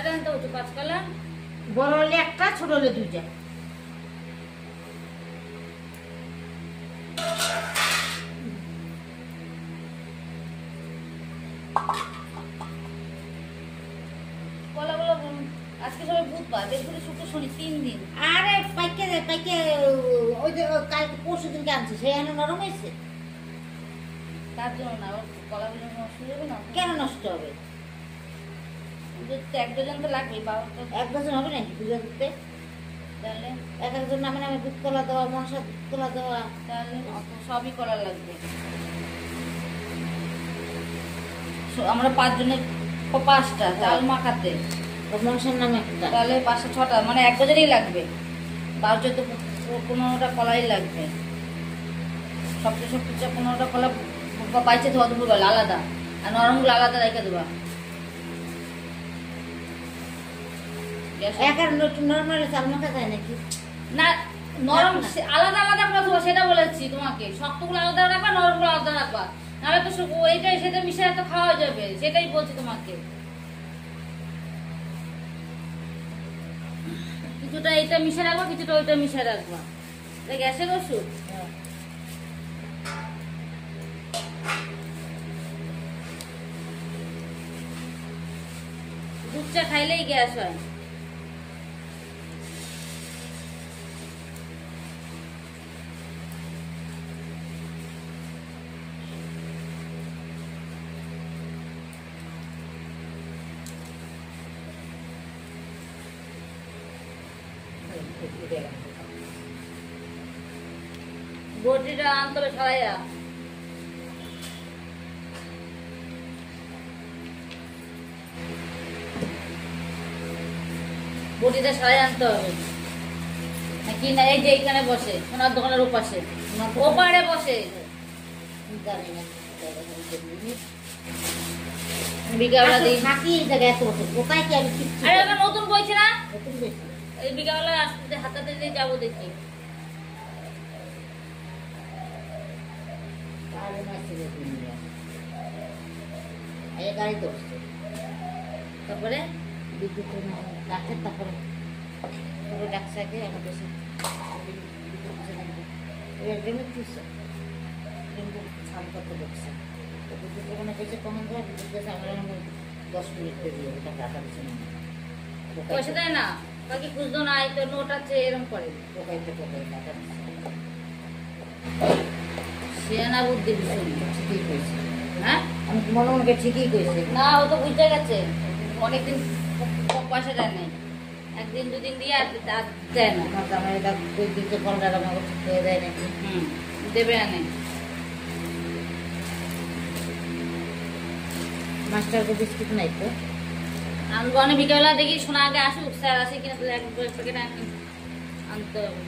কয়টা আনতে হচ্ছে? 5 কলা? বড় হলে একটা, ছোট হলে 2টা। কলাগুলো আজকে সবাই বুধবার, বৃহস্পতি, শুক্র, শনি 3 দিন। আরে পাইকে ওই যে কালকে পরশু দিনকে আনছে, সে এখনো নরম হয়েছে। তার জন্য না, ওর কলাগুলো নষ্ট হয়ে যাবে না? কেন নষ্ট হবে? এক ডজন তো লাগবেই, বাবা তো 1 ডজন হবে নাকি দুধের দিতে? তাহলে এক একজন নামে নামে দুধ কলা দেওয়া, মনসা দুধ কলা দেওয়া। তাহলে অত সবই কলা লাগবে। আমরা 5 জনের 5টা চাল মাখাতে, মনসার নামে একটা। তাহলে 5টা 6টা, মানে 1 ডজনই লাগবে। 12 14 15টা কলাই লাগবে। সবচেয়ে 15টা কলা বাইচে ধোয়া দেবো আলাদা, আর নরমগুলো আলাদা রেখে দেবা। একার নর্মাল চাল মাখা যায় নাকি? না, নরম আলাদা আলাদা করে ধোয়া, সেটা বলেছি তোমাকে। শক্তগুলো আলাদা রাখবা, নরমগুলো আলাদা রাখবা, নাহলে তো এইটাই সেটা মিশিয়ে তো খাওয়া যাবে, সেটাই বলছি তোমাকে। কিছুটা এটা মিশে রাখবা, কিছুটা ওইটা মিশে রাখবা। গ্যাসের ওষুধ দুধ চা খাইলেই গ্যাস হয়। বটিটা আনতে হবে ছড়াইয়া। বটিটা সারাই আনতে হবে নাকি? না, এই যে এইখানে বসে, ওনার দোকানের ওপাশে, ওপারে বসে। বিকালবেলা দিই থাকি এই জায়গায় এত বছর, কোথায় কি আমি ঠিক। আরে এখন নতুন বইছে না, এই বিকালবেলা আসতে হাতাতে দিয়ে যাবো দেখি। গাড়ি ধরছে, তারপরে বিদ্যুৎ ডাক্তার, তারপরে ডাক্তারকে আমার কাছে স্নান করতে বলছে। বিদ্যুৎ ওখানে গেছে কখন যায়, বিদ্যুৎ গেছে আমার 10 মিনিট দিয়ে ওটা টাকা দিচ্ছে না, পয়সা দেয় না, বাকি খুঁজতো না, এই তো নোট আছে এরকম করে। টোকাইতে টাকা দিচ্ছে। সে না বুদ্ধি ভীষণ ঠিকই করেছে, হ্যাঁ, আমি মনে মনে ঠিকই করেছে। না ও তো বুঝতে গেছে, অনেকদিন পয়সা দেয় নাই, 1 দিন 2 দিন দিয়ে আর দেয় না। আমার এটা দুই দিতে ফলটা আমাকে খেয়ে দেয় নাকি? দেবে আনে। মাস্টারকে বিস্কুট নাই তো? আমি গনে বিকেলবেলা দেখি শোনা আগে আসুক, স্যার আসে কিনা, তাহলে 1 প্যাকেট আনতে হবে।